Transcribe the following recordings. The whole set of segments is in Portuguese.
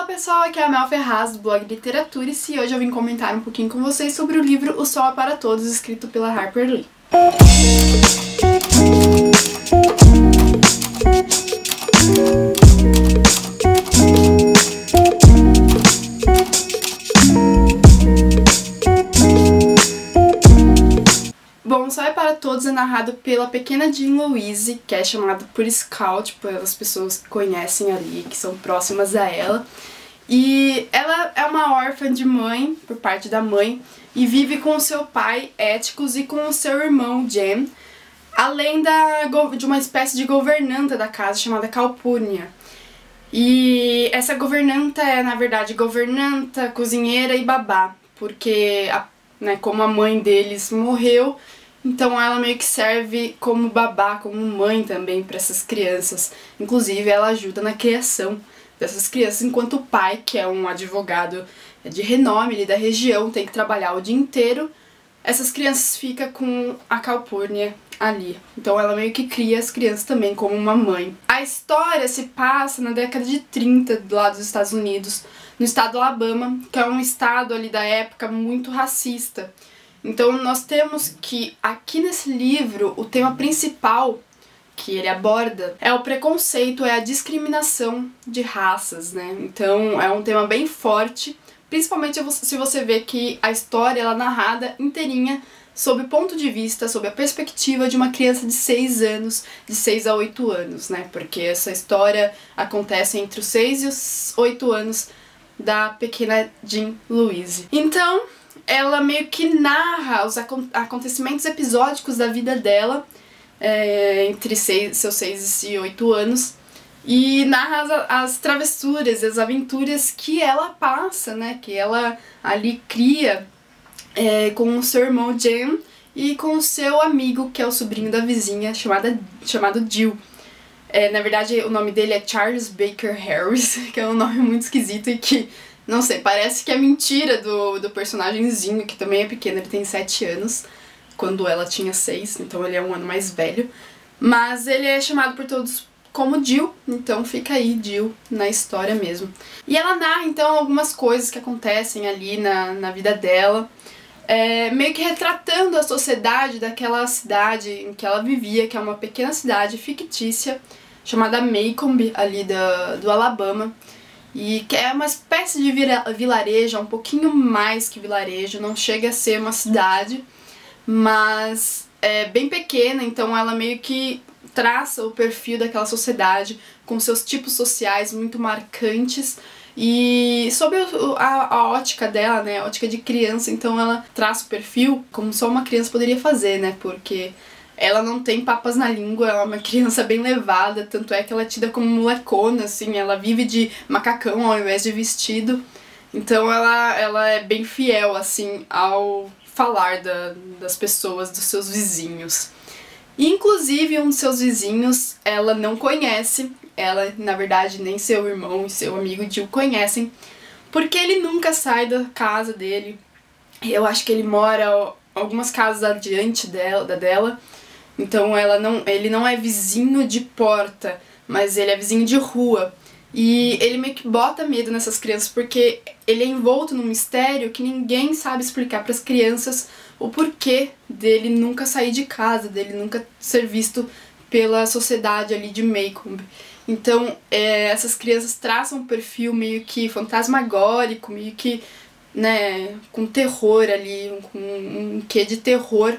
pessoal, aqui é a Mel Ferraz do blog Literaturice e hoje eu vim comentar um pouquinho com vocês sobre o livro O Sol é para Todos, escrito pela Harper Lee. Bom, O Sol é para Todos é narrado pela pequena Jean Louise, que é chamada por Scout, pelas pessoas que conhecem ali, que são próximas a ela. E ela é uma órfã de mãe, por parte da mãe, e vive com o seu pai, Atticus, e com o seu irmão, Jem, além de uma espécie de governanta da casa chamada Calpurnia. E essa governanta é, na verdade, governanta, cozinheira e babá, porque como a mãe deles morreu, então ela meio que serve como babá, como mãe também para essas crianças. Inclusive ela ajuda na criação dessas crianças, enquanto o pai, que é um advogado de renome ali da região, tem que trabalhar o dia inteiro, essas crianças ficam com a Calpurnia ali. Então ela meio que cria as crianças também como uma mãe. A história se passa na década de 30, lá dos Estados Unidos, no estado do Alabama, que é um estado ali da época muito racista. Então nós temos que, aqui nesse livro, o tema principal que ele aborda é o preconceito, é a discriminação de raças, né? Então é um tema bem forte, principalmente se você vê que a história ela é narrada inteirinha sob o ponto de vista, sob a perspectiva de uma criança de 6 anos, de 6 a 8 anos, né? Porque essa história acontece entre os 6 e os 8 anos da pequena Jean Louise. Então, ela meio que narra os acontecimentos episódicos da vida dela, entre seus 6 e 8 anos, e narra as travessuras, as aventuras que ela passa, né? Que ela ali cria com o seu irmão Jem e com o seu amigo, que é o sobrinho da vizinha, chamado Jill. Na verdade, o nome dele é Charles Baker Harris, que é um nome muito esquisito e que, não sei, parece que é mentira do personagemzinho, que também é pequeno, ele tem 7 anos, quando ela tinha 6, então ele é um ano mais velho. Mas ele é chamado por todos como Jill, então fica aí Jill na história mesmo. E ela narra então algumas coisas que acontecem ali na vida dela, meio que retratando a sociedade daquela cidade em que ela vivia, que é uma pequena cidade fictícia, chamada Maycomb, ali do Alabama, e que é uma espécie de vilarejo, um pouquinho mais que vilarejo, não chega a ser uma cidade, mas é bem pequena, então ela meio que traça o perfil daquela sociedade com seus tipos sociais muito marcantes. E sobre a ótica dela, né, a ótica de criança, então ela traça o perfil como só uma criança poderia fazer, né, porque ela não tem papas na língua, ela é uma criança bem levada, tanto é que ela é tida como molecona, assim, ela vive de macacão ao invés de vestido, então ela é bem fiel, assim, ao falar das pessoas, dos seus vizinhos. E, inclusive, um dos seus vizinhos ela não conhece, ela, na verdade, nem seu irmão e seu amigo Jill conhecem, porque ele nunca sai da casa dele. Eu acho que ele mora algumas casas adiante dela, então ele não é vizinho de porta, mas ele é vizinho de rua. E ele meio que bota medo nessas crianças, porque ele é envolto num mistério que ninguém sabe explicar para as crianças o porquê dele nunca sair de casa, dele nunca ser visto pela sociedade ali de Maycomb. Então, essas crianças traçam um perfil meio que fantasmagórico, meio que, né, com terror ali, com um quê de terror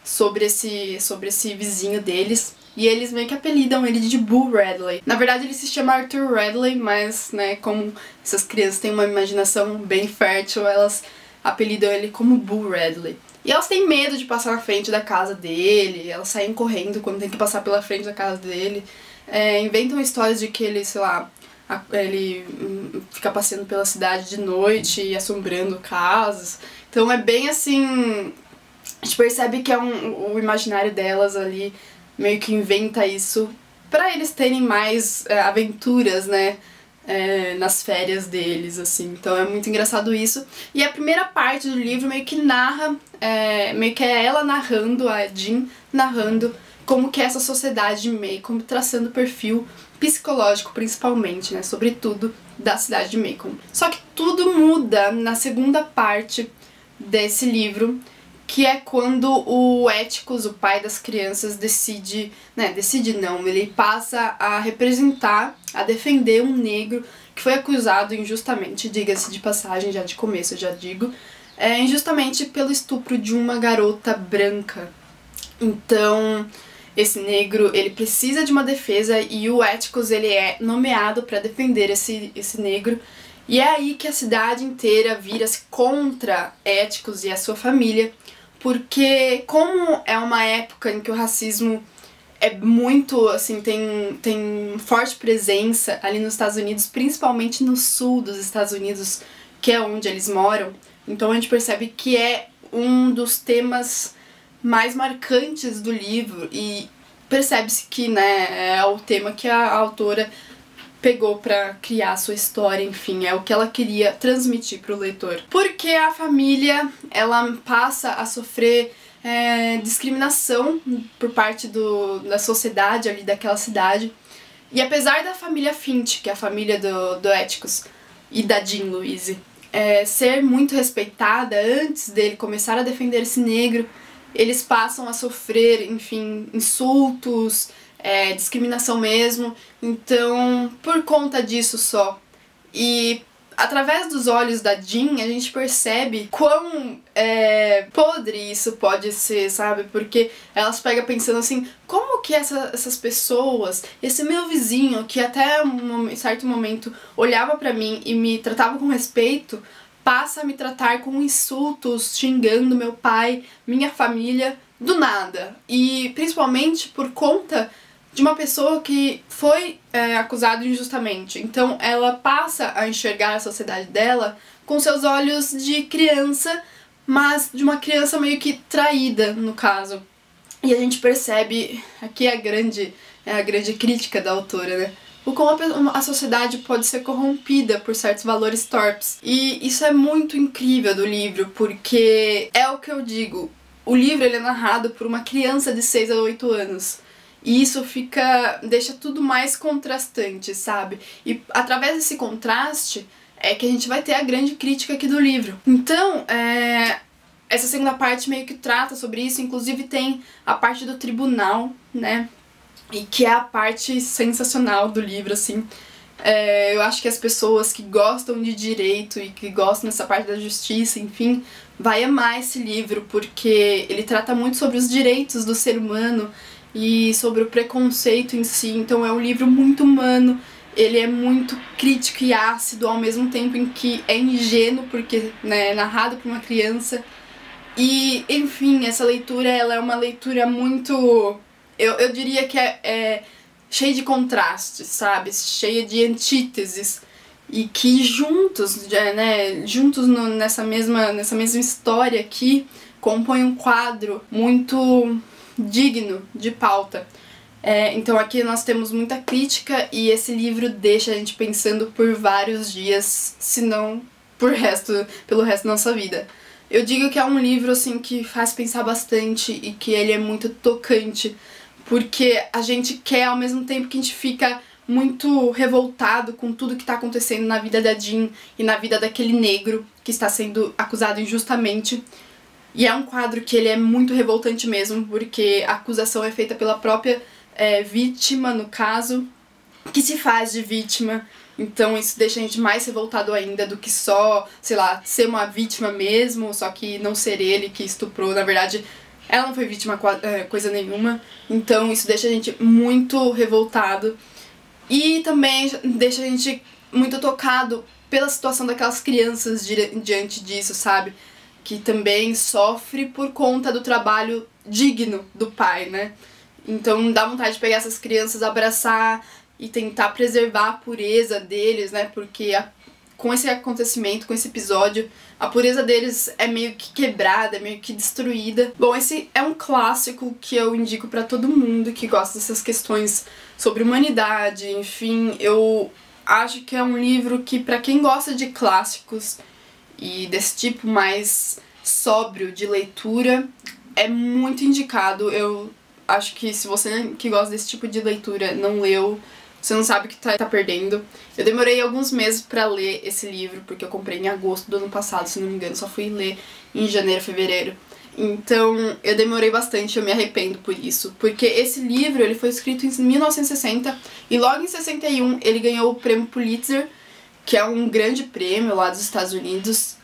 sobre esse vizinho deles. E eles meio que apelidam ele de Boo Radley. Na verdade ele se chama Arthur Radley, mas, né, como essas crianças têm uma imaginação bem fértil, elas apelidam ele como Boo Radley. E elas têm medo de passar na frente da casa dele, elas saem correndo quando tem que passar pela frente da casa dele. Inventam histórias de que ele, sei lá, ele fica passeando pela cidade de noite e assombrando casas. Então é bem assim, a gente percebe que é o imaginário delas ali meio que inventa isso pra eles terem mais aventuras, né, nas férias deles, assim. Então é muito engraçado isso. E a primeira parte do livro meio que narra, meio que é ela narrando, a Jean narrando como que é essa sociedade de Maycomb, traçando o perfil psicológico principalmente, né, sobretudo da cidade de Macon. Só que tudo muda na segunda parte desse livro, que é quando o Atticus, o pai das crianças, decide não, ele passa a representar, a defender um negro que foi acusado injustamente, diga-se de passagem, já de começo eu já digo, injustamente pelo estupro de uma garota branca. Então, esse negro, ele precisa de uma defesa e o Atticus, ele é nomeado para defender esse negro. E é aí que a cidade inteira vira-se contra Atticus e a sua família, porque como é uma época em que o racismo é muito, assim, tem forte presença ali nos Estados Unidos, principalmente no sul dos Estados Unidos, que é onde eles moram, então a gente percebe que é um dos temas mais marcantes do livro e percebe-se que, né, é o tema que a autora pegou pra criar a sua história, enfim, é o que ela queria transmitir pro leitor. Porque a família, ela passa a sofrer discriminação por parte da sociedade ali daquela cidade. E apesar da família Finch, que é a família do Atticus e da Jean Louise, ser muito respeitada antes dele começar a defender esse negro, eles passam a sofrer, enfim, insultos, discriminação mesmo. Então, por conta disso só, e através dos olhos da Jean, a gente percebe quão podre isso pode ser, sabe? Porque elas pegam pensando assim, como que essas pessoas, esse meu vizinho, que até um certo momento olhava pra mim e me tratava com respeito, passa a me tratar com insultos, xingando meu pai, minha família, do nada. E principalmente por conta de uma pessoa que foi acusada injustamente. Então ela passa a enxergar a sociedade dela com seus olhos de criança, mas de uma criança meio que traída, no caso. E a gente percebe, aqui a grande crítica da autora, né? O como a sociedade pode ser corrompida por certos valores torpes. E isso é muito incrível do livro, porque é o que eu digo, o livro ele é narrado por uma criança de 6 a 8 anos. E isso deixa tudo mais contrastante, sabe? E através desse contraste é que a gente vai ter a grande crítica aqui do livro. Então, essa segunda parte meio que trata sobre isso, inclusive tem a parte do tribunal, né? E que é a parte sensacional do livro, assim. Eu acho que as pessoas que gostam de direito e que gostam dessa parte da justiça, enfim, vai amar esse livro, porque ele trata muito sobre os direitos do ser humano e sobre o preconceito em si. Então é um livro muito humano, ele é muito crítico e ácido ao mesmo tempo em que é ingênuo, porque, né, é narrado por uma criança. E, enfim, essa leitura, ela é uma leitura muito... Eu diria que é cheia de contrastes, sabe? Cheia de antíteses. E que juntos, né, nessa mesma história aqui, compõem um quadro muito digno de pauta. Então aqui nós temos muita crítica e esse livro deixa a gente pensando por vários dias, se não pelo resto da nossa vida. Eu digo que é um livro assim que faz pensar bastante e que ele é muito tocante, porque a gente quer, ao mesmo tempo que a gente fica muito revoltado com tudo que está acontecendo na vida da Jean e na vida daquele negro que está sendo acusado injustamente. E é um quadro que ele é muito revoltante mesmo, porque a acusação é feita pela própria vítima, no caso, que se faz de vítima. Então isso deixa a gente mais revoltado ainda do que só, sei lá, ser uma vítima mesmo, só que não ser ele que estuprou. Na verdade, ela não foi vítima coisa nenhuma. Então isso deixa a gente muito revoltado. E também deixa a gente muito tocado pela situação daquelas crianças diante disso, sabe? Que também sofre por conta do trabalho digno do pai, né? Então dá vontade de pegar essas crianças, abraçar e tentar preservar a pureza deles, né? Porque com esse acontecimento, com esse episódio, a pureza deles é meio que quebrada, é meio que destruída. Bom, esse é um clássico que eu indico pra todo mundo que gosta dessas questões sobre humanidade, enfim. Eu acho que é um livro que, pra quem gosta de clássicos e desse tipo mais sóbrio de leitura, é muito indicado. Eu acho que se você que gosta desse tipo de leitura não leu, você não sabe o que tá perdendo. Eu demorei alguns meses pra ler esse livro, porque eu comprei em agosto do ano passado, se não me engano, só fui ler em janeiro, fevereiro. Então, eu demorei bastante, eu me arrependo por isso. Porque esse livro, ele foi escrito em 1960 e logo em 61 ele ganhou o prêmio Pulitzer, que é um grande prêmio lá dos Estados Unidos,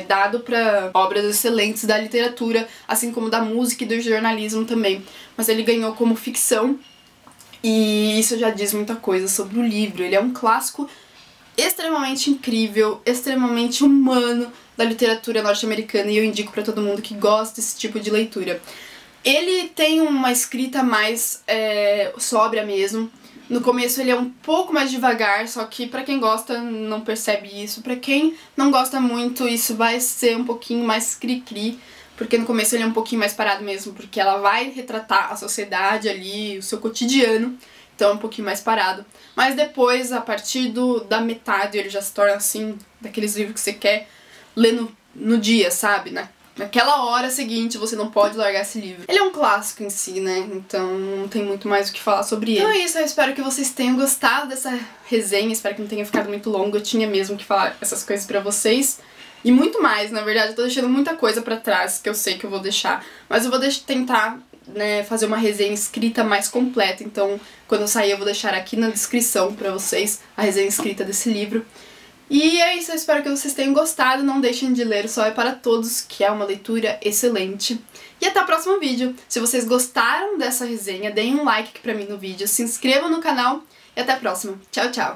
dado para obras excelentes da literatura, assim como da música e do jornalismo também. Mas ele ganhou como ficção e isso já diz muita coisa sobre o livro. Ele é um clássico extremamente incrível, extremamente humano da literatura norte-americana e eu indico pra todo mundo que gosta desse tipo de leitura. Ele tem uma escrita mais sóbria mesmo. No começo ele é um pouco mais devagar, só que pra quem gosta não percebe isso. Pra quem não gosta muito, isso vai ser um pouquinho mais cri-cri, porque no começo ele é um pouquinho mais parado mesmo, porque ela vai retratar a sociedade ali, o seu cotidiano. Então é um pouquinho mais parado. Mas depois, a partir da metade, ele já se torna assim, daqueles livros que você quer ler no dia, sabe? Naquela hora seguinte, você não pode largar esse livro. Ele é um clássico em si, né? Então não tem muito mais o que falar sobre ele. Então é isso, eu espero que vocês tenham gostado dessa resenha, espero que não tenha ficado muito longo. Eu tinha mesmo que falar essas coisas pra vocês. E muito mais, na verdade, eu tô deixando muita coisa pra trás, que eu sei que eu vou deixar. Mas eu vou tentar fazer uma resenha escrita mais completa, então quando eu sair eu vou deixar aqui na descrição pra vocês a resenha escrita desse livro. E é isso, eu espero que vocês tenham gostado, não deixem de ler O Sol é para Todos, que é uma leitura excelente. E até o próximo vídeo. Se vocês gostaram dessa resenha, deem um like aqui pra mim no vídeo, se inscrevam no canal e até a próxima. Tchau, tchau!